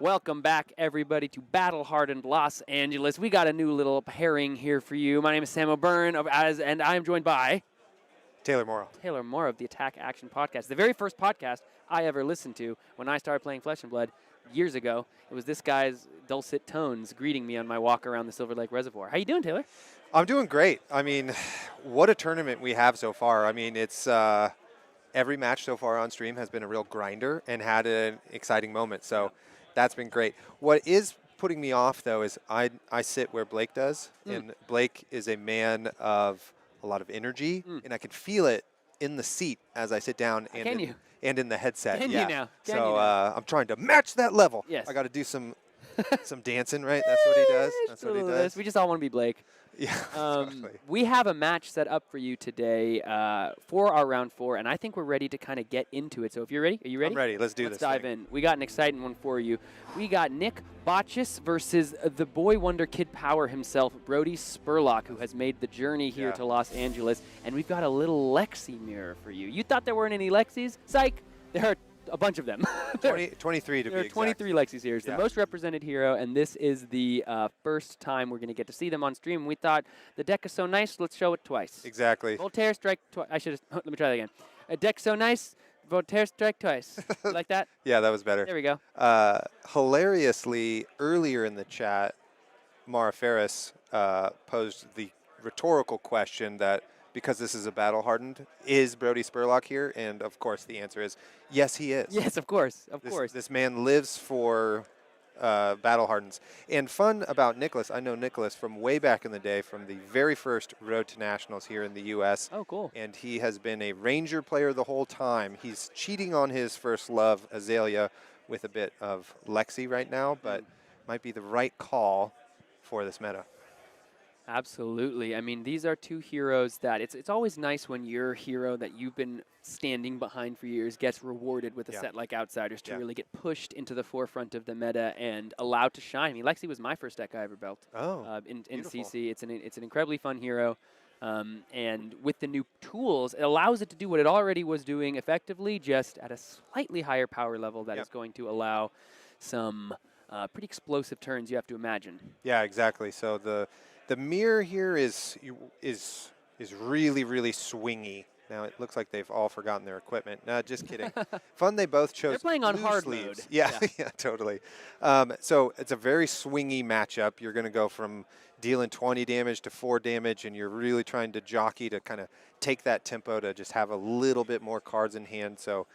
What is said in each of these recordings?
Welcome back, everybody, to Battle Hardened Los Angeles. We got a new little pairing here for you. My name is Sam O'Byrne, and I am joined by Taylor Morrow. Taylor Moore of the Attack Action Podcast. The very first podcast I ever listened to when I started playing Flesh and Blood years ago. It was this guy's dulcet tones greeting me on my walk around the Silver Lake Reservoir. How you doing, Taylor? I'm doing great. I mean, what a tournament we have so far. I mean, it's every match so far on stream has been a real grinder and had an exciting moment. So that's been great. What is putting me off, though, is I sit where Blake does, and Blake is a man of a lot of energy, and I can feel it in the seat as I sit down and in the headset. Can you now? I'm trying to match that level. Yes. I got to do some dancing, right? That's what he does. That's what he does. We just all want to be Blake. Yeah, exactly. We have a match set up for you today for our round 4, and I think we're ready to kind of get into it. So if you're ready, are you ready? I'm ready. Let's do this. Let's dive in. We got an exciting one for you. We got Nick Botchis versus the boy wonder kid power himself, Brodie Spurlock, who has made the journey here to Los Angeles. And we've got a little Lexi mirror for you. You thought there weren't any Lexis? Psych! There are a bunch of them. 23 to be exact. There are 23 Lexis here. It's the most represented hero, and this is the first time we're going to get to see them on stream. We thought the deck is so nice, let's show it twice. Exactly. Voltaire strike twice. I should have. Let me try that again. A deck so nice, Voltaire strike twice. You like that? Yeah, that was better. There we go. Hilariously, earlier in the chat, Mara Ferris posed the rhetorical question that, because this is a battle hardened, is Brodie Spurlock here? And of course, the answer is yes, he is. Yes, of course, of course. This man lives for battle hardens. And fun about Nicholas, I know Nicholas from way back in the day, from the very first Road to Nationals here in the U.S. Oh, cool. And he has been a Ranger player the whole time. He's cheating on his first love, Azalea, with a bit of Lexi right now, but might be the right call for this meta. Absolutely. I mean, these are two heroes that it's always nice when your hero that you've been standing behind for years gets rewarded with a set like Outsiders to really get pushed into the forefront of the meta and allowed to shine. I mean, Lexi was my first deck I ever built in CC. It's an incredibly fun hero. And with the new tools, it allows it to do what it already was doing effectively, just at a slightly higher power level that is going to allow some pretty explosive turns, you have to imagine. Yeah, exactly. So the mirror here is really, really swingy. Now, it looks like they've all forgotten their equipment. No, just kidding. Fun they both chose. They're playing on hard sleeves. mode. Yeah, yeah, totally. So it's a very swingy matchup. You're going to go from dealing 20 damage to 4 damage, and you're really trying to jockey to kind of take that tempo to just have a little bit more cards in hand. So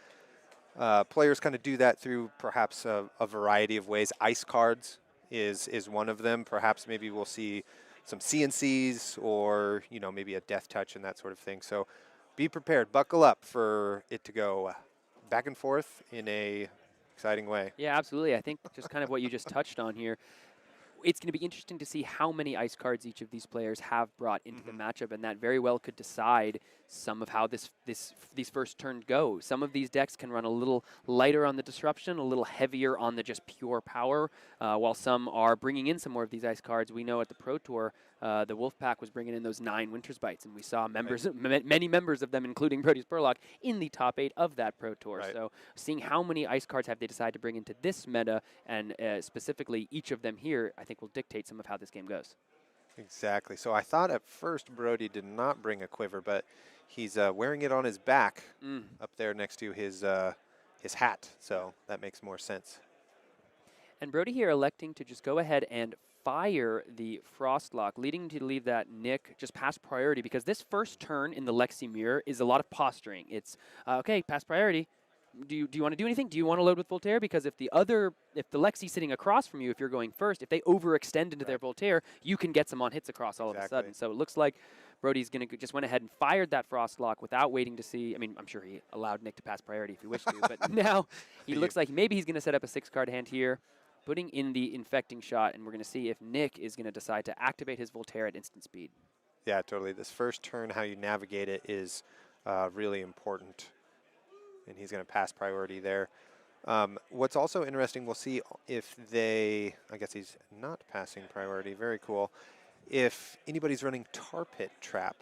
players kind of do that through perhaps a variety of ways. Ice cards is one of them. Perhaps maybe we'll see some CNCs or, you know, maybe a death touch and that sort of thing. So be prepared. Buckle up for it to go back and forth in a exciting way. Yeah, absolutely. I think just kind of what you just touched on here. It's going to be interesting to see how many ice cards each of these players have brought into the matchup, and that very well could decide some of how these first turns go. Some of these decks can run a little lighter on the disruption, a little heavier on the just pure power, while some are bringing in some more of these ice cards. We know at the Pro Tour, the Wolfpack was bringing in those 9 Winter's Bites, and we saw many members of them, including Brodie Spurlock, in the top 8 of that Pro Tour. So seeing how many ice cards have they decided to bring into this meta, and specifically each of them here, I think will dictate some of how this game goes. Exactly. So I thought at first Brodie did not bring a quiver, but he's wearing it on his back up there next to his hat. So that makes more sense. And Brodie here electing to just go ahead and fire the Frostlock, leading to leave that Nick just past priority, because this first turn in the Lexi mirror is a lot of posturing. It's, okay, past priority. Do you want to do anything? Do you want to load with Voltaire? Because if the Lexi's sitting across from you, if you're going first, if they overextend into their Voltaire, you can get some on hits across all of a sudden. So it looks like Brodie's going to just went ahead and fired that Frostlock without waiting to see. I mean, I'm sure he allowed Nick to pass priority if he wished to, but now he looks like maybe he's going to set up a 6-card hand here, putting in the infecting shot, and we're going to see if Nick is going to decide to activate his Voltaire at instant speed. Yeah, totally. This first turn, how you navigate it is really important. And he's going to pass priority there. What's also interesting, we'll see if they, I guess he's not passing priority, very cool, if anybody's running Tar Pit Trap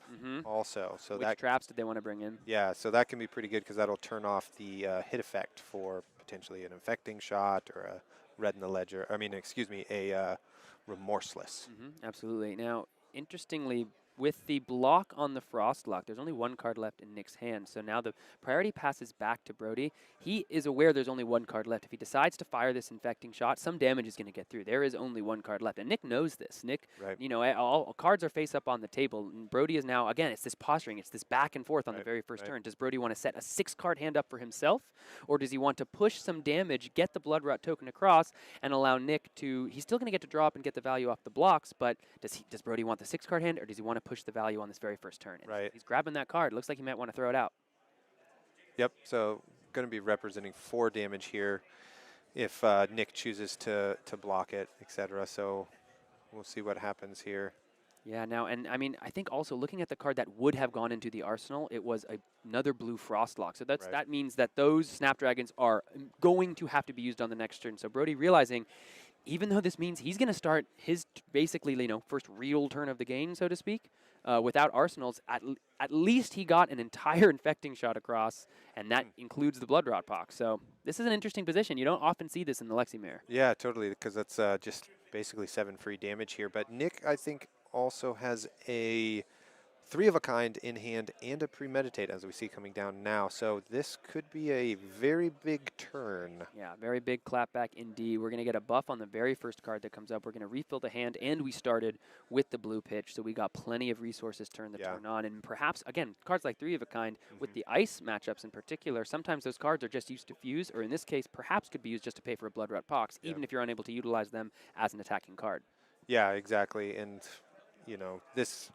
also. So which traps did they want to bring in? Yeah, so that can be pretty good because that'll turn off the hit effect for potentially an infecting shot or red in the ledger. I mean, excuse me, a remorseless. Absolutely. Now, interestingly, with the block on the Frostlock, there's only one card left in Nick's hand. So now the priority passes back to Brodie. He is aware there's only one card left. If he decides to fire this infecting shot, some damage is going to get through. There is only one card left. And Nick knows this. Nick, you know, all cards are face up on the table. And Brodie is now, again, it's this posturing. It's this back and forth on the very first turn. Does Brodie want to set a 6-card hand up for himself? Or does he want to push some damage, get the Blood Rot token across, and allow Nick to, he's still going to get to drop and get the value off the blocks, but does Brodie want the 6-card hand, or does he want to push the value on this very first turn? And he's grabbing that card. Looks like he might want to throw it out. Yep, so going to be representing 4 damage here if Nick chooses to block it, etc. So we'll see what happens here. Yeah, now, and I mean, I think also looking at the card that would have gone into the arsenal, it was another blue Frostlock. So that means that those Snapdragons are going to have to be used on the next turn. So Brodie realizing, even though this means he's going to start his basically, you know, first real turn of the game, so to speak, without arsenals, at least he got an entire infecting shot across, and that includes the Blood Rot Pox. So this is an interesting position. You don't often see this in the Lexi mirror. Yeah, totally, because that's just basically 7 free damage here. But Nick, I think, also has a 3-of-a-kind in hand and a premeditate, as we see coming down now. So this could be a very big turn. Yeah, very big clapback indeed. We're going to get a buff on the very first card that comes up. We're going to refill the hand, and we started with the blue pitch, so we got plenty of resources turn the turn on. And perhaps, again, cards like 3-of-a-kind, with the ice matchups in particular, sometimes those cards are just used to fuse, or in this case, perhaps could be used just to pay for a Blood Rot Pox, even if you're unable to utilize them as an attacking card. Yeah, exactly. And, you know, this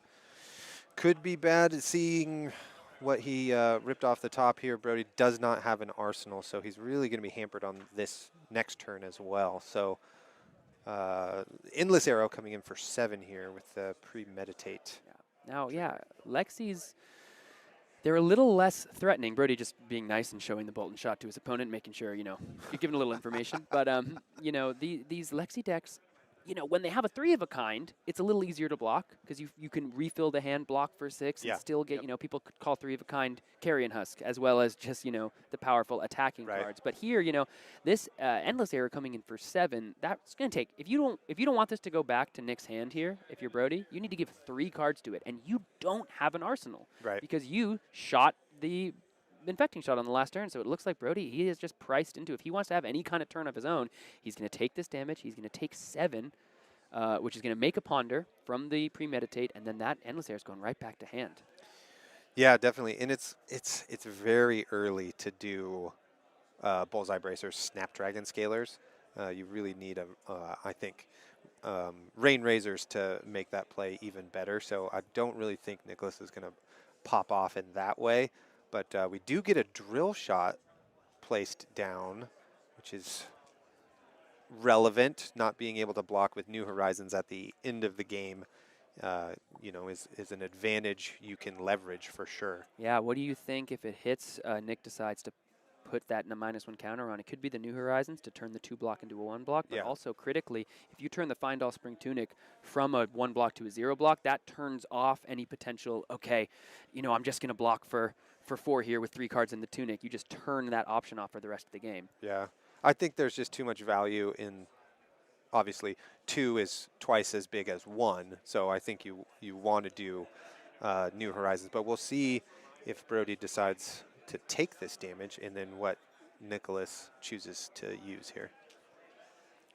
could be bad. Seeing what he ripped off the top here, Brodie does not have an arsenal, so he's really going to be hampered on this next turn as well. So Endless Arrow coming in for 7 here with the premeditate. Now, Lexi's, they're a little less threatening. Brodie just being nice and showing the bolt and shot to his opponent, making sure, you know, you're giving a little information. But, you know, these Lexi decks, you know, when they have a 3-of-a-kind, it's a little easier to block because you can refill the hand block for 6 and still get, you know, people could call 3-of-a-kind Carrion Husk as well as just, you know, the powerful attacking cards. But here, you know, this Endless Arrow coming in for 7, that's going to take, if you don't want this to go back to Nick's hand here, if you're Brodie, you need to give 3 cards to it, and you don't have an arsenal. Because you shot the infecting shot on the last turn, so it looks like Brodie, he is just priced into, if he wants to have any kind of turn of his own, he's going to take this damage, he's going to take 7, which is going to make a ponder from the premeditate, and then that Endless Arrow is going right back to hand. Yeah, definitely, and it's very early to do Bullseye Bracers, Snapdragon Scalers. You really need, I think, Rain Razors to make that play even better, so I don't really think Nicholas is going to pop off in that way. But we do get a drill shot placed down, which is relevant. Not being able to block with New Horizons at the end of the game, you know, is an advantage you can leverage for sure. Yeah, what do you think if it hits, Nick decides to put that in a -1 counter on? It could be the New Horizons to turn the 2 block into a 1 block, but also critically, if you turn the Find All Spring Tunic from a 1 block to a 0 block, that turns off any potential, okay, you know, I'm just going to block for 4 here with 3 cards in the Tunic. You just turn that option off for the rest of the game. Yeah, I think there's just too much value in, obviously, 2 is twice as big as 1, so I think you want to do New Horizons, but we'll see if Brodie decides to take this damage and then what Nicholas chooses to use here.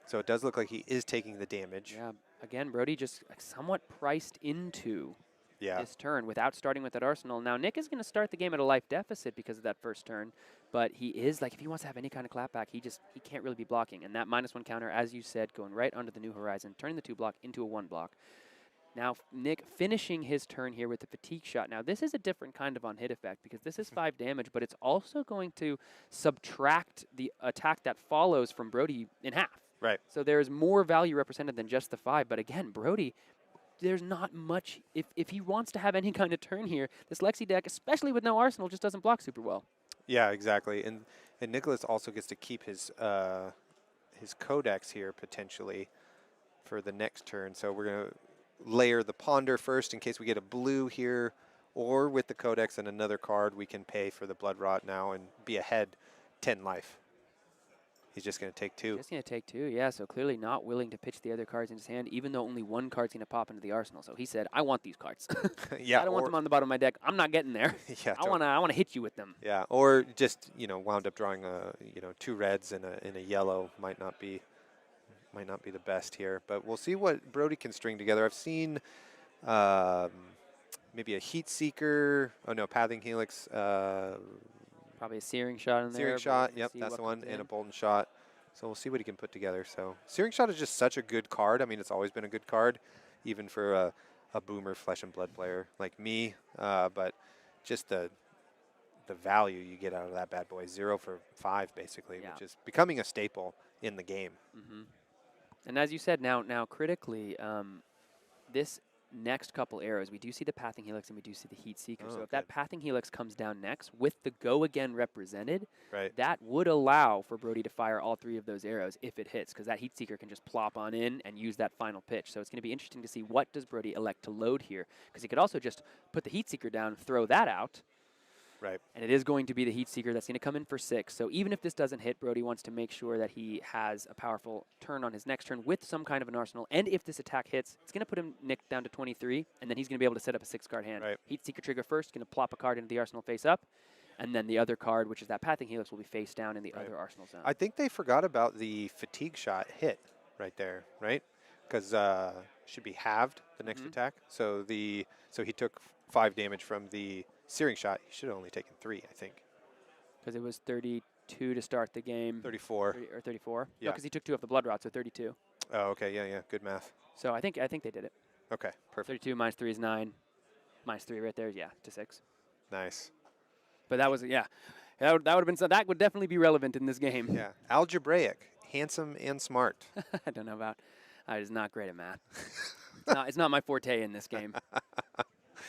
So it does look like he is taking the damage. Yeah, again, Brodie just somewhat priced into this turn without starting with that arsenal. Now, Nick is going to start the game at a life deficit because of that first turn, but he is, like, if he wants to have any kind of clapback, he can't really be blocking. And that -1 counter, as you said, going right under the New Horizon, turning the 2 block into a 1 block. Now, Nick finishing his turn here with the fatigue shot. Now, this is a different kind of on-hit effect because this is 5 damage, but it's also going to subtract the attack that follows from Brodie in half. Right. So there's more value represented than just the 5. But again, Brodie, there's not much. If he wants to have any kind of turn here, this Lexi deck, especially with no arsenal, just doesn't block super well. Yeah, exactly. And Nicholas also gets to keep his codex here potentially for the next turn. So we're going to layer the ponder first in case we get a blue here, or with the codex and another card, we can pay for the Blood Rot now and be ahead 10 life. He's just going to take 2. Just going to take 2, yeah. So clearly not willing to pitch the other cards in his hand, even though only one card's going to pop into the arsenal. So he said, I want these cards. Yeah. I don't want them on the bottom of my deck. I'm not getting there. Yeah. I want to hit you with them. Yeah. Or just, wound up drawing 2 reds and a yellow might not be the best here. But we'll see what Brodie can string together. I've seen maybe a Heat Seeker. Oh no, Pathing Helix. Probably a Searing Shot in there. Searing Shot, yep, that's the one, and a Bolden Shot. So we'll see what he can put together. So Searing Shot is just such a good card. I mean, it's always been a good card, even for a boomer Flesh and Blood player like me. But just the value you get out of that bad boy, 0 for 5 basically, which is becoming a staple in the game. Mm-hmm. And as you said, now critically, this next couple arrows, we do see the Pathing Helix and we do see the Heat Seeker. So if that Pathing Helix comes down next with the Go Again represented, that would allow for Brodie to fire all 3 of those arrows if it hits, because that Heat Seeker can just plop on in and use that final pitch. So it's going to be interesting to see what does Brodie elect to load here, because he could also just put the Heat Seeker down, throw that out. Right. And it is going to be the Heat Seeker that's going to come in for 6. So even if this doesn't hit, Brodie wants to make sure that he has a powerful turn on his next turn with some kind of an arsenal. And if this attack hits, it's going to put him, Nick, down to 23, and then he's going to be able to set up a 6-card hand. Right. Heat Seeker trigger first, going to plop a card into the arsenal face up, and then the other card, which is that Pathing Helix, will be face down in the other arsenal zone. I think they forgot about the Fatigue Shot hit right there, right? Because should be halved the next attack. So he took 5 damage from the Searing Shot. He should have only taken 3, I think. Because it was 32 to start the game. 34. 34? Yeah. No, because he took 2 off the Blood Rot, so 32. Oh, okay. Yeah. Good math. So I think they did it. Okay, perfect. 32 minus 3 is 9. Minus 3 right there, yeah, to 6. Nice. But that was, that would have been, so that would definitely be relevant in this game. Yeah. Algebraic, handsome and smart. I don't know about, I was not great at math. It's not my forte in this game.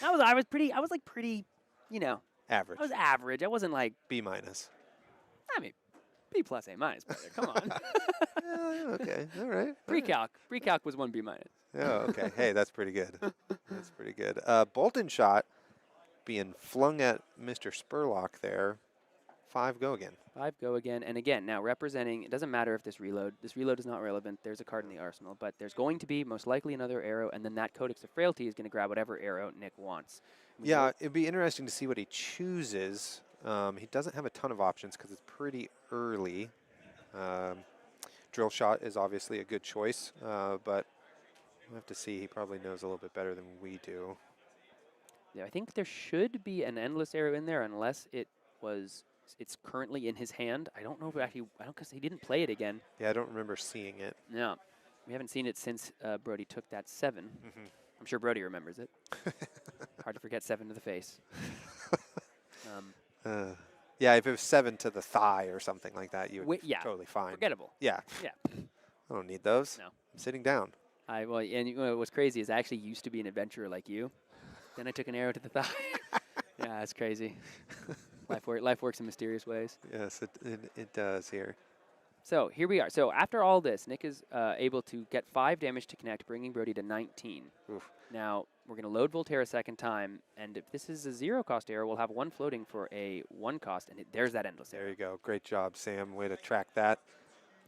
I was pretty, Average. I was average. I wasn't like B minus. I mean, B plus A minus, brother. Come on. Okay. All right. Pre-calc was 1 B minus. Oh, okay. Hey, that's pretty good. That's pretty good. Bolton Shot being flung at Mr. Spurlock there. 5 go again. 5 go again. And again, now representing, it doesn't matter if this reload is not relevant. There's a card in the arsenal, but there's going to be most likely another arrow, and then that Codex of Frailty is going to grab whatever arrow Nick wants. Yeah, it'd be interesting to see what he chooses. He doesn't have a ton of options because it's pretty early. Drill Shot is obviously a good choice, but we'll have to see. He probably knows a little bit better than we do. Yeah, I think there should be an endless arrow in there unless it's currently in his hand. I don't know if because he didn't play it again. Yeah, I don't remember seeing it. No, we haven't seen it since Brodie took that 7. I'm sure Brodie remembers it. Hard to forget 7 to the face. Yeah, if it was 7 to the thigh or something like that, you would be totally fine. Forgettable. Yeah. Yeah. I don't need those. No. I'm sitting down. And what's crazy is I actually used to be an adventurer like you. Then I took an arrow to the thigh. Yeah, that's crazy. Life works in mysterious ways. Yes, it does here. So here we are. So after all this, Nick is able to get 5 damage to connect, bringing Brodie to 19. Oof. Now, we're going to load Voltaire a second time, and if this is a 0-cost arrow, we'll have 1 floating for a 1-cost, and there's that endless arrow. There you go. Great job, Sam. Way to track that.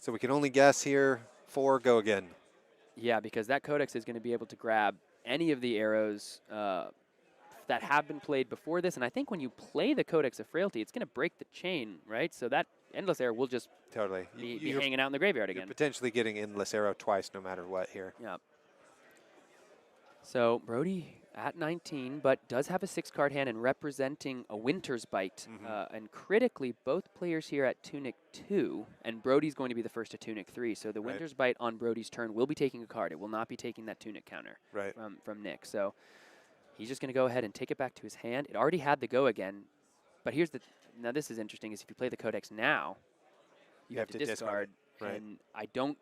So we can only guess here 4 go again. Yeah, because that Codex is going to be able to grab any of the arrows that have been played before this, and I think when you play the Codex of Frailty, it's going to break the chain, right? So that endless arrow will just be hanging out in the graveyard again. You're potentially getting endless arrow twice no matter what here. Yeah. So Brodie at 19, but does have a 6-card hand and representing a Winter's Bite. And critically, both players here at Tunic 2, and Brodie's going to be the first to Tunic 3. So the Winter's Bite on Brodie's turn will be taking a card. It will not be taking that Tunic counter from Nick. So he's just going to go ahead and take it back to his hand. It already had the go again, but now this is interesting, is if you play the Codex now, you have to discard. Right. And I don't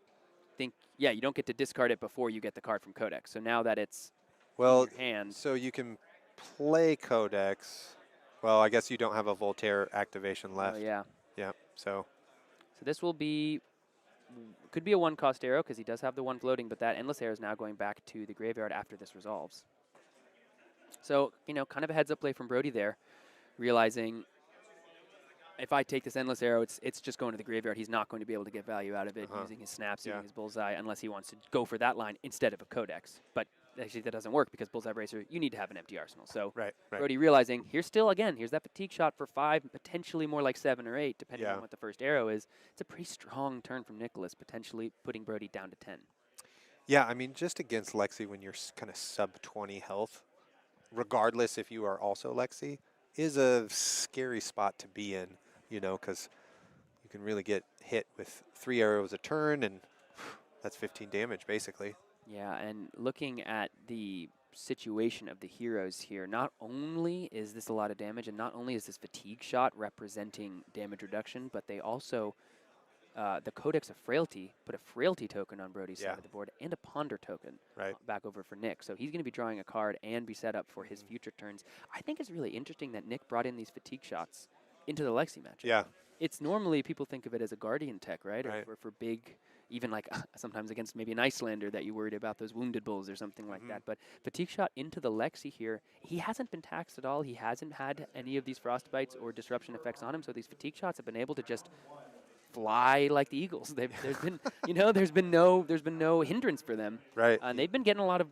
think, you don't get to discard it before you get the card from Codex. So now that it's in your hand. So you can play Codex. Well, I guess you don't have a Voltaire activation left. Yeah. Yeah, so This will be, could be a 1-cost arrow because he does have the 1 floating, but that endless arrow is now going back to the graveyard after this resolves. So, kind of a heads-up play from Brodie there, realizing, if I take this endless arrow, it's just going to the graveyard. He's not going to be able to get value out of it using his snaps, using his bullseye, unless he wants to go for that line instead of a codex. But actually, that doesn't work because bullseye bracer, you need to have an empty arsenal. So Brodie realizing here's that fatigue shot for 5, potentially more like 7 or 8, depending on what the first arrow is. It's a pretty strong turn from Nicholas, potentially putting Brodie down to 10. Yeah, I mean, just against Lexi when you're kind of sub 20 health, regardless if you are also Lexi, is a scary spot to be in, because you can really get hit with 3 arrows a turn, and that's 15 damage, basically. Yeah, and looking at the situation of the heroes here, not only is this a lot of damage, and not only is this fatigue shot representing damage reduction, but they also, the Codex of Frailty, put a Frailty token on Brodie's side of the board, and a Ponder token back over for Nick. So he's going to be drawing a card and be set up for his future turns. I think it's really interesting that Nick brought in these fatigue shots into the Lexi matchup. Yeah. It's normally, people think of it as a Guardian tech, right? Or for big, even like sometimes against maybe an Icelander that you worried about those Wounded Bulls or something like that. But fatigue shot into the Lexi here, he hasn't been taxed at all. He hasn't had any of these frostbites or disruption effects on him. So these fatigue shots have been able to just fly like the Eagles. There's been, there's been no hindrance for them. Right. And they've been doing a lot of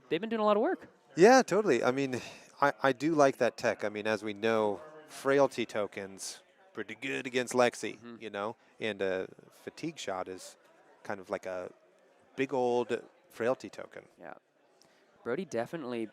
work. Yeah, totally. I mean, I do like that tech. I mean, as we know, Frailty tokens pretty good against Lexi, and a fatigue shot is kind of like a big old Frailty token. Yeah. Brodie definitely,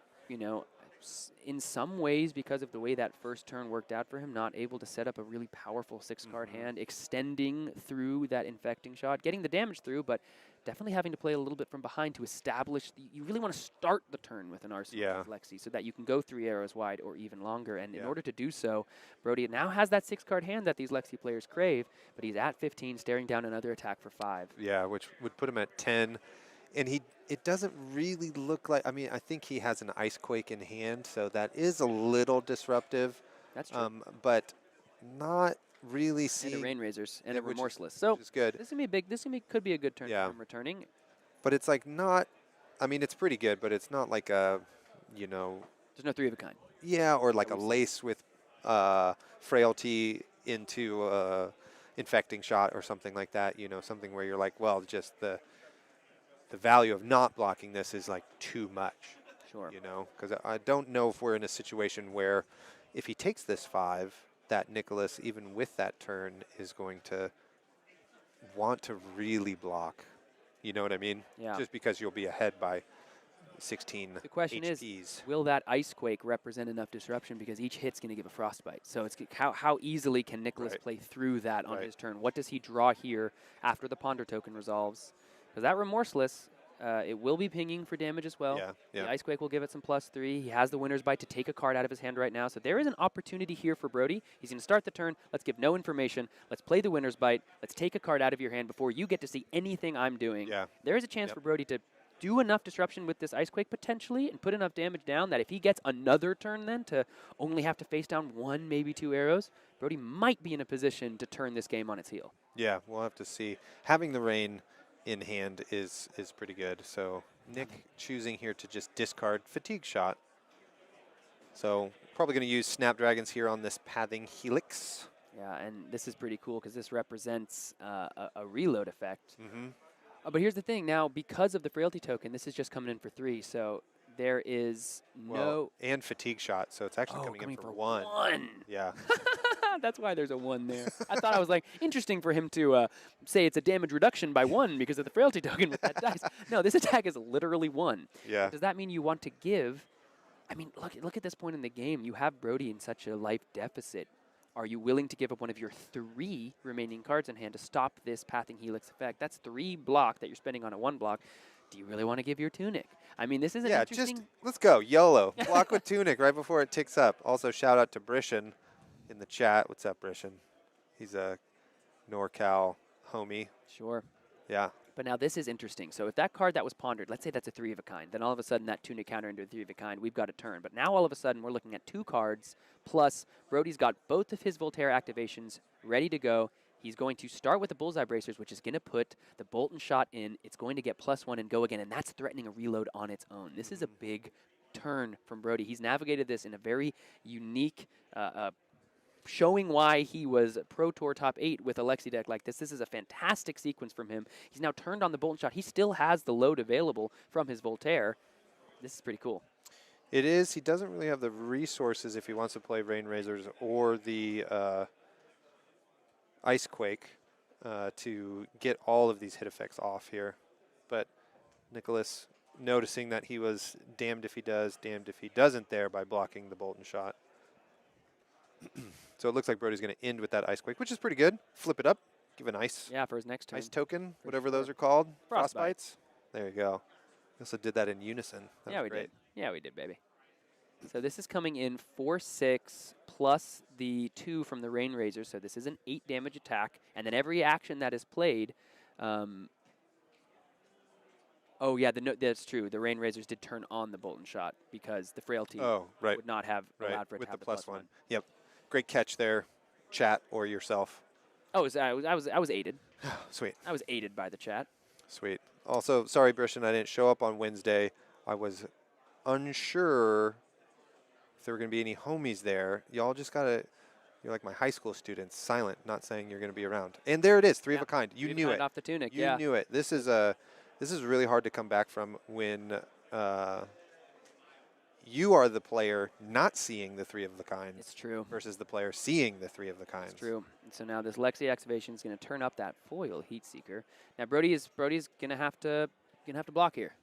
in some ways, because of the way that first turn worked out for him, not able to set up a really powerful 6-card hand, extending through that infecting shot, getting the damage through, but definitely having to play a little bit from behind to establish. You really want to start the turn with an arsenal of Lexi so that you can go 3 arrows wide or even longer. And in order to do so, Brodie now has that 6-card hand that these Lexi players crave, but he's at 15, staring down another attack for 5. Yeah, which would put him at 10. And it doesn't really look like, I mean, I think he has an Icequake in hand, so that is a little disruptive. That's true. But not really seeing. And a Rain Razors and a Remorseless. So is good. This could be a good turn for him returning. But it's like not, I mean, it's pretty good, but it's not like a, There's no 3 of a kind. Yeah, or like a lace with Frailty into infecting shot or something like that, something where you're like, well, just the value of not blocking this is like too much. Sure. Because I don't know if we're in a situation where if he takes this 5, that Nicholas, even with that turn, is going to want to really block. You know what I mean? Yeah. Just because you'll be ahead by 16 The question HPs. is, will that Icequake represent enough disruption because each hit's going to give a frostbite? So it's how easily can Nicholas play through that on his turn? What does he draw here after the Ponder token resolves? Because that Remorseless, it will be pinging for damage as well. The Icequake will give it some +3. He has the Winner's Bite to take a card out of his hand right now. So there is an opportunity here for Brodie. He's going to start the turn. Let's give no information. Let's play the Winner's Bite. Let's take a card out of your hand before you get to see anything I'm doing. There is a chance for Brodie to do enough disruption with this Icequake potentially and put enough damage down that if he gets another turn then to only have to face down 1, maybe 2 arrows, Brodie might be in a position to turn this game on its heel. Yeah, we'll have to see. Having the Rain in hand is pretty good. So Nick choosing here to just discard Fatigue Shot. So probably going to use Snapdragons here on this Pathing Helix. Yeah, and this is pretty cool because this represents a reload effect. But here's the thing. Now, because of the Frailty token, this is just coming in for 3. So there is and Fatigue Shot. So it's actually coming in for 1. Yeah. That's why there's a 1 there. I thought I was like, interesting for him to say it's a damage reduction by 1 because of the Frailty token with that dice. No, this attack is literally 1. Yeah. Does that mean you want to give? I mean, look at this point in the game. You have Brodie in such a life deficit. Are you willing to give up one of your 3 remaining cards in hand to stop this Pathing Helix effect? That's 3 block that you're spending on a 1 block. Do you really want to give your Tunic? I mean, this is an interesting. Just let's go YOLO. Block with Tunic right before it ticks up. Also, shout out to Brishan in the chat. What's up, Brishan? He's a NorCal homie. Sure. Yeah. But now this is interesting. So if that card that was pondered, let's say that's a 3 of a kind, then all of a sudden that Tunic counter into a 3 of a kind, we've got a turn. But now all of a sudden we're looking at 2 cards, plus Brodie's got both of his Voltaire activations ready to go. He's going to start with the Bullseye Bracers, which is going to put the Bolt and Shot in. It's going to get +1 and go again, and that's threatening a reload on its own. This is a big turn from Brodie. He's navigated this in a very unique showing why he was Pro Tour top 8 with a Lexi deck like this. This is a fantastic sequence from him. He's now turned on the Bolton shot. He still has the load available from his Voltaire. This is pretty cool. It is. He doesn't really have the resources if he wants to play Rain Razors or the Ice Quake to get all of these hit effects off here. But Nicholas noticing that he was damned if he does, damned if he doesn't there by blocking the Bolton shot. So it looks like Brodie's going to end with that Ice Quake, which is pretty good. Flip it up, give an ice. Yeah, for his next turn. Ice token, For whatever sure. those are called. Frostbite. Frostbites. There you go. We also did that in unison. That Yeah, was we great. did. Yeah, we did, baby. So this is coming in 4/6 plus the 2 from the Rain Razor. So this is an 8 damage attack. And then every action that is played. Oh, yeah, that's true. The Rain Razors did turn on the Bolton shot because the Frailty would not have allowed for it with to have the +1. 1. Yep. Great catch there, chat or yourself. Oh, I was aided. Sweet. I was aided by the chat. Sweet. Also, sorry, Brishan, I didn't show up on Wednesday. I was unsure if there were going to be any homies there. Y'all just got to, you're like my high school students, silent, not saying you're going to be around. And there it is, three of a kind. You knew it. Off the tunic, You knew it. This is really hard to come back from when you are the player not seeing the 3 of the kind. It's true. Versus the player seeing the 3 of the kinds. It's true. And so now this Lexi activation is going to turn up that foil Heat Seeker. Now Brodie's going to have to block here.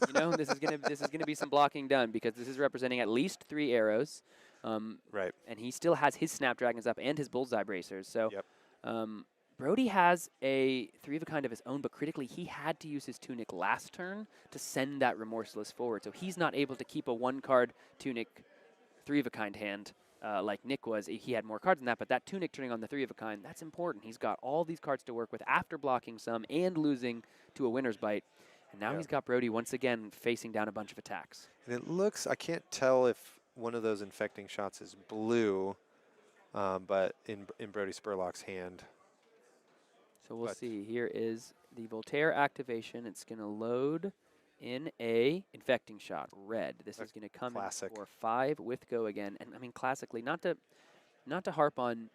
You know, this is going to be some blocking done because this is representing at least 3 arrows. Right. And he still has his Snapdragons up and his Bullseye Bracers. So yep. Brodie has a 3 of a kind of his own, but critically he had to use his Tunic last turn to send that Remorseless forward. So he's not able to keep a 1-card Tunic 3 of a kind hand like Nick was. He had more cards than that, but that Tunic turning on the 3 of a kind, that's important. He's got all these cards to work with after blocking some and losing to a Winner's Bite. And now he's got Brodie once again facing down a bunch of attacks. And it looks, I can't tell if one of those infecting shots is blue, but in Brodie Spurlock's hand. So we'll see. Here is the Voltaire activation. It's going to load in a infecting shot, red. This is going to come in for 5 with go again. And I mean, classically, not to harp on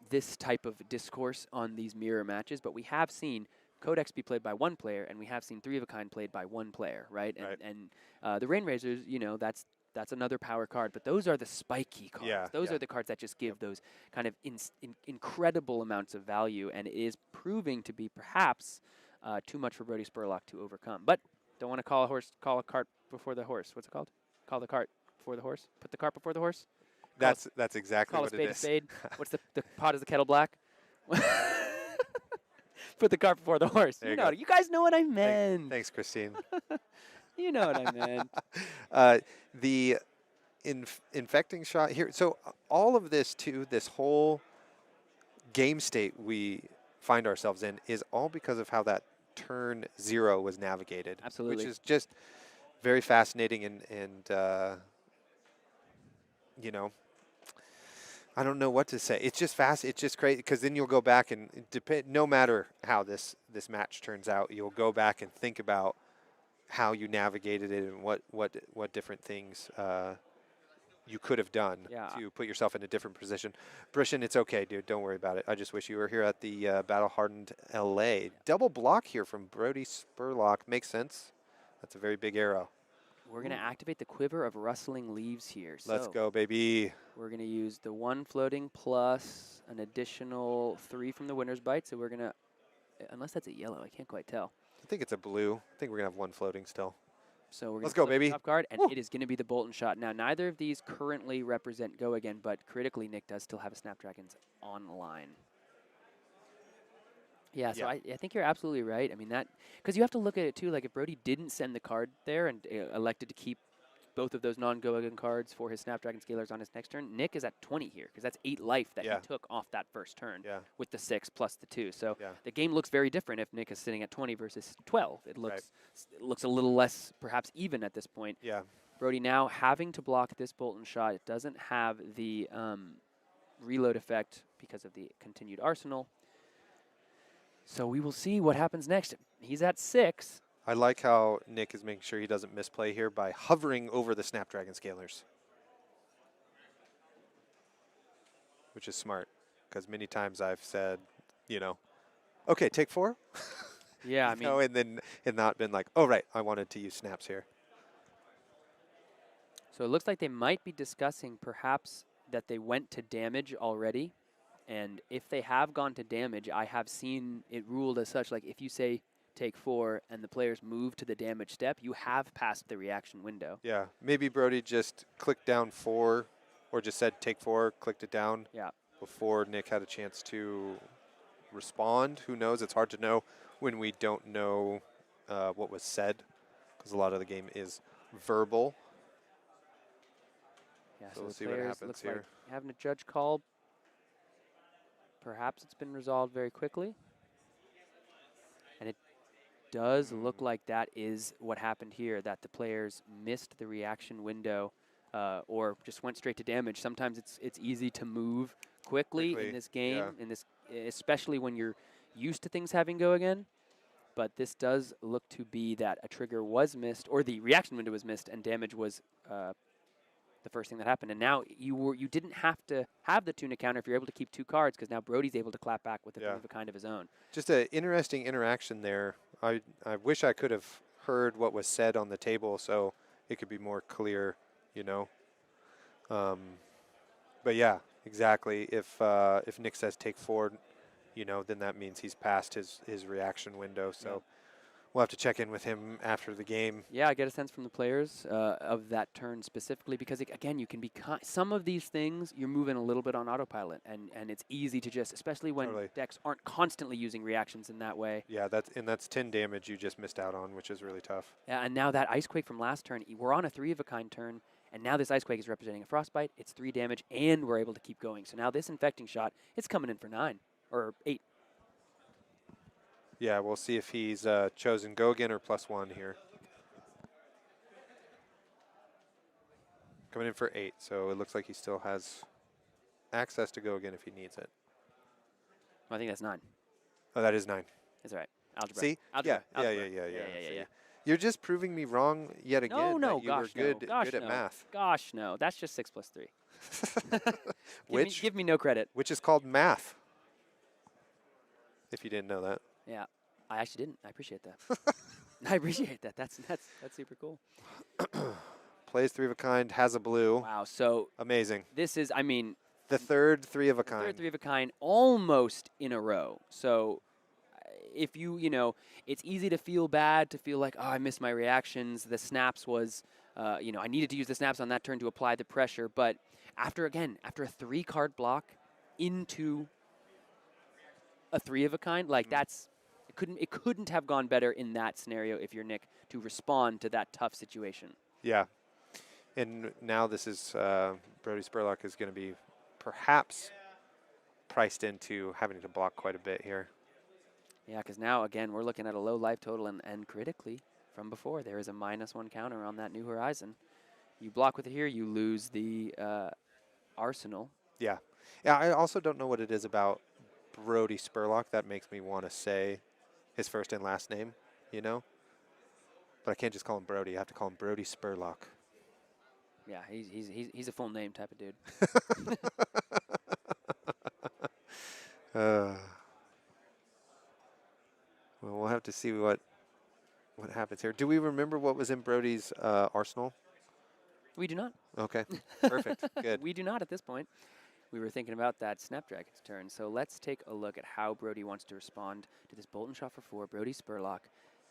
this type of discourse on these mirror matches, but we have seen Codex be played by 1 player, and we have seen 3 of a kind played by 1 player, right? And the Rain Razors, you know, that's another power card, but those are the spiky cards. Yeah, those are the cards that just give those kind of incredible amounts of value, and it is proving to be perhaps too much for Brodie Spurlock to overcome. But don't want to call a cart before the horse. What's it called? Call the cart before the horse? Put the cart before the horse? That's exactly what it is. Call a spade a spade. What's the pot is the kettle black? Put the cart before the horse. You guys know what I meant. Thanks, Christine. You know what I meant. The infecting shot here. So all of this too, this whole game state we find ourselves in is all because of how that turn 0 was navigated. Absolutely. Which is just very fascinating and you know, I don't know what to say. It's just fast. It's just crazy because then you'll go back and no matter how this match turns out, you'll go back and think about how you navigated it and what different things you could have done to put yourself in a different position. Brishan, it's okay, dude. Don't worry about it. I just wish you were here at the Battle Hardened LA. Double block here from Brodie Spurlock. Makes sense. That's a very big arrow. We're going to activate the Quiver of Rustling Leaves here. So let's go, baby. We're going to use the 1 floating plus an additional 3 from the Winner's Bite. So we're going to, unless that's a yellow, I can't quite tell. I think it's a blue. I think we're going to have 1 floating still. So we're let's go, baby. Top card, and it is going to be the Bolton shot. Now, neither of these currently represent go again, but critically, Nick does still have a Snapdragons online. Yeah, so I think you're absolutely right. I mean, because you have to look at it, too. Like, if Brodie didn't send the card there and elected to keep both of those non-go-again cards for his Snapdragon Scalers on his next turn, Nick is at 20 here, because that's 8 life that he took off that first turn with the 6 plus the 2. So the game looks very different if Nick is sitting at 20 versus 12. It looks a little less, perhaps, even at this point. Yeah. Brodie now having to block this Bolton shot. It doesn't have the reload effect because of the continued arsenal. So we will see what happens next. He's at 6. I like how Nick is making sure he doesn't misplay here by hovering over the Snapdragon Scalers. which is smart because many times I've said, you know, okay, take 4. Yeah, I You mean, know, and then and not been like, oh right, I wanted to use snaps here. so it looks like they might be discussing perhaps that they went to damage already. And if they have gone to damage, I have seen it ruled as such, like if you say take 4 and the players move to the damage step, you have passed the reaction window. Yeah, maybe Brodie just clicked down 4, or just said take 4, clicked it down Yeah. before Nick had a chance to respond. Who knows? It's hard to know when we don't know what was said, because a lot of the game is verbal. Yeah, So so we'll the see what players happens looks like here. having a judge call. Perhaps it's been resolved very quickly. And it does look like that is what happened here, that the players missed the reaction window or just went straight to damage. Sometimes it's easy to move quickly in this Yeah. game, especially when you're used to things having go again. But this does look to be that a trigger was missed, or the reaction window was missed, and damage was the first thing that happened. And now you didn't have to have the tuna counter if you're able to keep 2 cards, because now Brodie's able to clap back with a 3 Yeah. of a kind of his own. Just an interesting interaction there. I wish I could have heard what was said on the table so it could be more clear, you know. But yeah, exactly. If Nick says take 4, you know, then that means he's past his reaction window. So Yep. we'll have to check in with him after the game. Yeah, I get a sense from the players of that turn specifically because, again, you can be some of these things you're moving a little bit on autopilot, and it's easy to just, especially when Totally. decks aren't constantly using reactions in that way. Yeah, that's 10 damage you just missed out on, which is really tough. Yeah, and now that Ice Quake from last turn, we're on a 3 of a kind turn, and now this Ice Quake is representing a Frostbite. It's 3 damage, and we're able to keep going. So now this Infecting Shot, it's coming in for 9 or 8. Yeah, we'll see if he's chosen go again or +1 here. Coming in for 8, so it looks like he still has access to go again if he needs it. I think that's 9. Oh, that is 9. That's all right. Algebra. See? Algebra. Yeah, Algebra. yeah. See? Yeah. You're just proving me wrong yet again. No, that you were gosh, good, no. Gosh, good at no. math. Gosh, no. That's just 6 plus 3. Which give me no credit. which is called math. If you didn't know that. Yeah, I actually didn't. I appreciate that. I appreciate that. That's super cool. Plays 3 of a kind, has a blue. Wow. So Amazing. this is, I mean, The third 3 of a the kind. third 3 of a kind, almost in a row. So if you know, it's easy to feel bad, to feel like, oh, I missed my reactions. The snaps was, I needed to use the snaps on that turn to apply the pressure. But after a 3-card block into a 3 of a kind, like it couldn't have gone better in that scenario if you're Nick to respond to that tough situation. Yeah. And now this is, Brodie Spurlock is going to be perhaps priced into having to block quite a bit here. Yeah, because now, again, we're looking at a low life total, and critically, from before, there is a -1 counter on that New Horizon. You block with it here, you lose the arsenal. Yeah. Yeah, I also don't know what it is about Brodie Spurlock that makes me want to say his first and last name, you know? But I can't just call him Brodie. I have to call him Brodie Spurlock. Yeah, he's a full name type of dude. Well, we'll have to see what happens here. Do we remember what was in Brodie's arsenal? We do not. Okay, perfect, good. We do not at this point. We were thinking about that Snapdragon's turn. So let's take a look at how Brodie wants to respond to this Bolton shot for 4. Brodie Spurlock,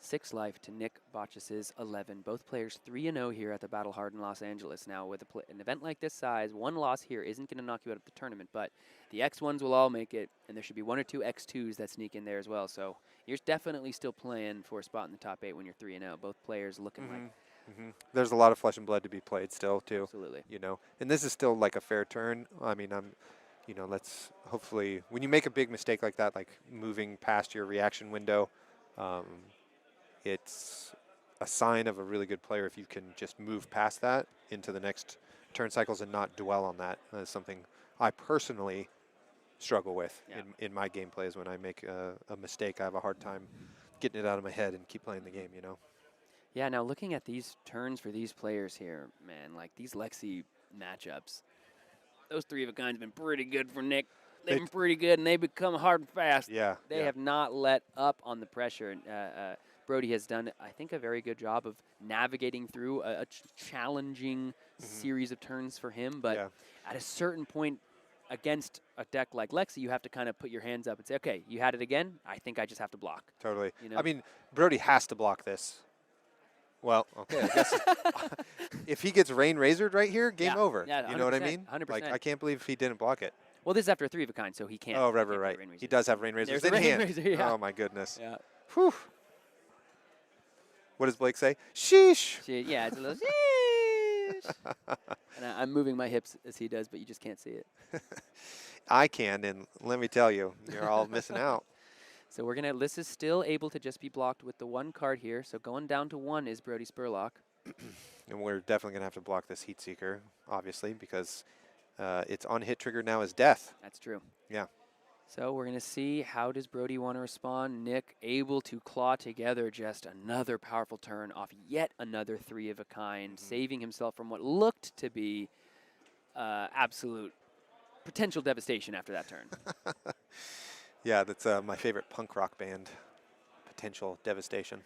6 life to Nick Botchis' 11. Both players 3-0 here at the Battle Hardened Los Angeles. Now, with an event like this size, 1 loss here isn't going to knock you out of the tournament, but the X1s will all make it, and there should be 1 or 2 X2s that sneak in there as well. So you're definitely still playing for a spot in the top 8 when you're 3-0. Both players looking like... There's a lot of flesh and blood to be played still, too. Absolutely. You know, and this is still like a fair turn. I mean, let's hopefully, when you make a big mistake like that, like moving past your reaction window, it's a sign of a really good player if you can just move past that into the next turn cycles and not dwell on that. That is something I personally struggle with in my gameplay. Is when I make a mistake, I have a hard time getting it out of my head and keep playing the game, you know? Yeah, now looking at these turns for these players here, man, like these Lexi matchups, those 3 of a kinds have been pretty good for Nick. They They've been pretty good, and they become hard and fast. Yeah. They have not let up on the pressure. Brodie has done, I think, a very good job of navigating through a challenging series of turns for him. But at a certain point, against a deck like Lexi, you have to kind of put your hands up and say, okay, you had it again. I think I just have to block. Totally. You know? I mean, Brodie has to block this. Well, okay, I guess if he gets rain razored right here, game over. Yeah, you know what I mean? 100%. Like, I can't believe he didn't block it. Well, this is after a 3 of a kind, so he can't. Oh, right. He does have rain razors There's in a rain hand. razor, yeah. Oh, my goodness. Yeah. Whew. What does Blake say? Sheesh. Yeah, it's a little sheesh. And I'm moving my hips as he does, but you just can't see it. I can, and let me tell you, you're all missing out. So we're going to, this is still able to just be blocked with the 1 card here. So going down to 1 is Brodie Spurlock. And we're definitely going to have to block this Heat Seeker, obviously, because it's on hit trigger now as death. That's true. Yeah. So we're going to see, how does Brodie want to respond? Nick able to claw together just another powerful turn off yet another 3 of a kind, saving himself from what looked to be absolute potential devastation after that turn. Yeah, that's my favorite punk rock band, Potential Devastation.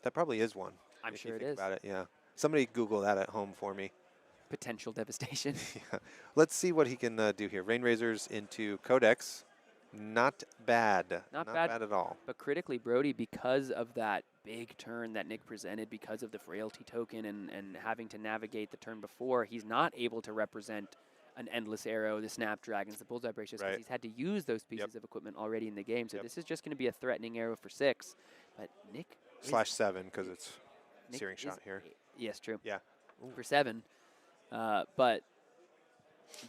That probably is one. I'm if sure you it think is. about it, yeah. Somebody Google that at home for me. Potential devastation. Yeah. Let's see what he can do here. Rain Razors into Codex. Not bad. Not bad at all. But critically, Brodie, because of that big turn that Nick presented, because of the frailty token and having to navigate the turn before, he's not able to represent an Endless Arrow, the Snapdragons, the Bullseye Bracers, because he's had to use those pieces of equipment already in the game. So this is just going to be a threatening arrow for 6. But Nick /7 because it's Searing Shot here. Yes, true. Yeah. For 7. But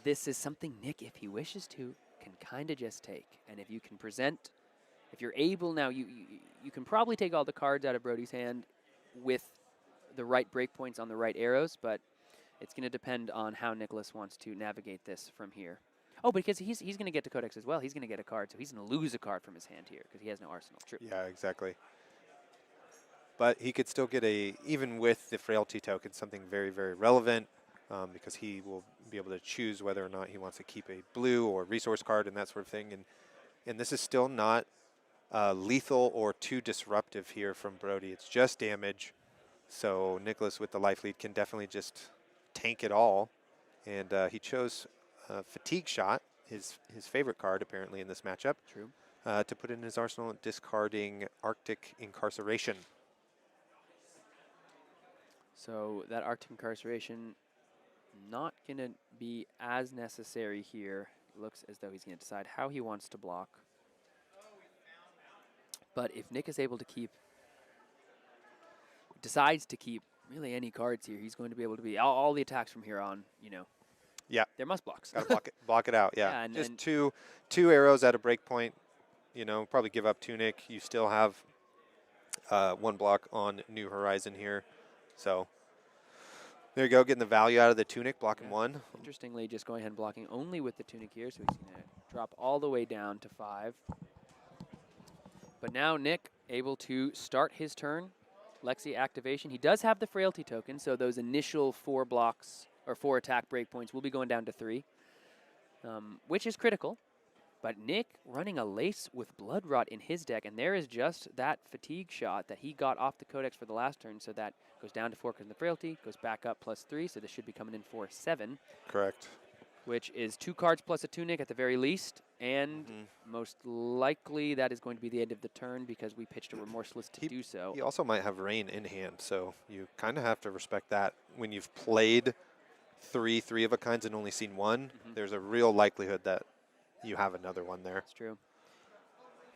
this is something Nick, if he wishes to, can kind of just take. And if you can present, if you're able now, you can probably take all the cards out of Brodie's hand with the right breakpoints on the right arrows, but it's going to depend on how Nicholas wants to navigate this from here. Oh, because he's going to get to Codex as well. He's going to get a card, so he's going to lose a card from his hand here because he has no arsenal. True. Yeah, exactly. But he could still get even with the frailty token, something very, very relevant because he will be able to choose whether or not he wants to keep a blue or resource card and that sort of thing. And this is still not lethal or too disruptive here from Brodie. It's just damage. So Nicholas with the life lead can definitely just tank it all. And he chose Fatigue Shot, his favorite card apparently in this matchup. True. To put in his arsenal, discarding Arctic Incarceration. So that Arctic Incarceration not going to be as necessary here. Looks as though he's going to decide how he wants to block. But if Nick is able to decides to keep really any cards here, he's going to be able to be all the attacks from here on, Yeah. They're must blocks. Gotta block it out, yeah. Yeah, and just two arrows at a break point, probably give up Tunic. You still have 1 block on New Horizon here. So there you go, getting the value out of the Tunic, blocking 1. Interestingly, just going ahead and blocking only with the Tunic here, so he's going to drop all the way down to 5. But now Nick able to start his turn. Lexi activation. He does have the frailty token, so those initial 4 blocks or 4 attack breakpoints will be going down to 3, which is critical. But Nick running a Lace with Blood Rot in his deck, and there is just that Fatigue Shot that he got off the Codex for the last turn, so that goes down to 4 because of the frailty, goes back up +3, so this should be coming in for 7. Correct. Which is 2 cards plus a Tunic at the very least, and most likely that is going to be the end of the turn because we pitched a Remorseless to do so. He also might have Rain in hand, so you kind of have to respect that. When you've played 3 of a kinds and only seen 1, there's a real likelihood that you have another one there. That's true.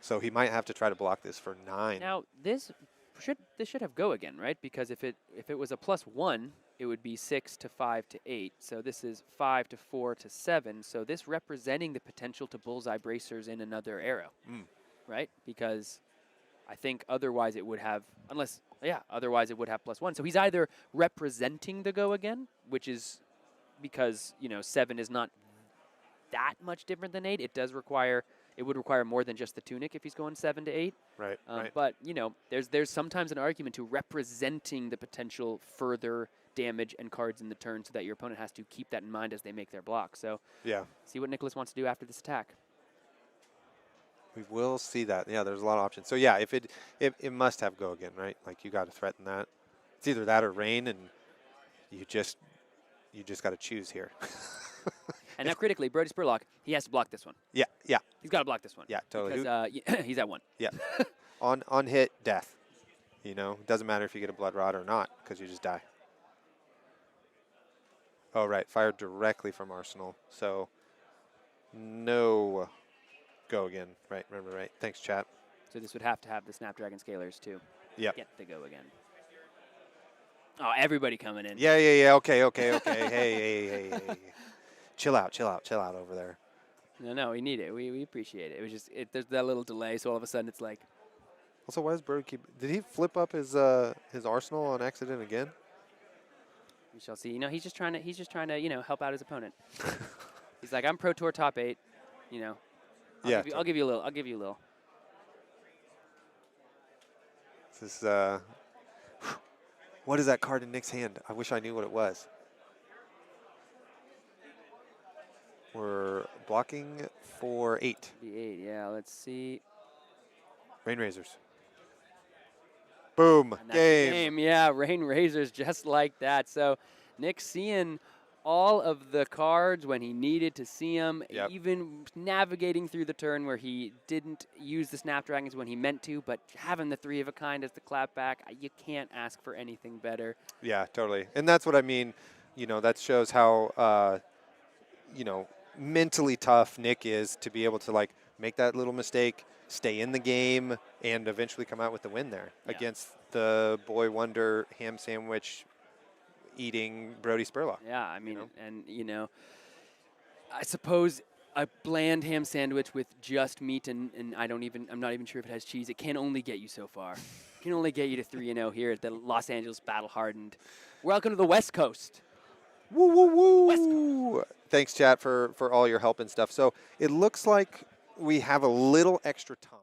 So he might have to try to block this for 9. Now this should have go again, right? Because if it was a +1, it would be 6 to 5 to 8. So this is 5 to 4 to 7. So this representing the potential to Bullseye Bracers in another arrow, right? Because I think otherwise it would have, otherwise it would have +1. So he's either representing the go again, which is because 7 is not that much different than 8. It would require more than just the Tunic if he's going 7 to 8. Right. But there's sometimes an argument to representing the potential further damage and cards in the turn so that your opponent has to keep that in mind as they make their block. So Yeah. see what Nicholas wants to do after this attack. We will see that. Yeah, there's a lot of options. So yeah, if it must have go again, right? Like you got to threaten that. It's either that or rain, and you just got to choose here. And now critically, Brodie Spurlock, he has to block this one. Yeah, yeah, He's got to block this one. yeah, totally. Because he's at 1. Yeah, on hit, death. You know, it doesn't matter if you get a blood rod or not, because you just die. Oh right, fired directly from Arsenal. So no go again. Right, remember right. Thanks, chat. So this would have to have the Snapdragon Scalers too. Yeah. Get the go again. Oh, everybody coming in. Yeah. Okay. Hey. Chill out over there. No, we need it. We appreciate it. It was just there's that little delay, so all of a sudden it's like. Also, why does Brodie keep? Did he flip up his Arsenal on accident again? We shall see. You know, he's just trying to help out his opponent. He's like, I'm Pro Tour top 8. You know. I'll give you a little. This is what is that card in Nick's hand? I wish I knew what it was. We're blocking for 8. The 8, yeah. Let's see. Rain Razors. Boom. Game. Yeah, Rain Razors just like that. So Nick seeing all of the cards when he needed to see them, even navigating through the turn where he didn't use the Snapdragons when he meant to, but having the 3 of a kind as the clapback, you can't ask for anything better. Yeah, totally. And that's what I mean. You know, that shows how, mentally tough Nick is to be able to, like, make that little mistake, stay in the game, and eventually come out with the win there against the boy wonder ham sandwich eating Brodie Spurlock. Yeah, I mean, I suppose a bland ham sandwich with just meat and I'm not even sure if it has cheese. It can only get you so far. It can only get you to 3-0 here at the Los Angeles Battle Hardened. Welcome to the West Coast. Woo, woo, woo. West Coast. Thanks, chat, for all your help and stuff. So it looks like we have a little extra time.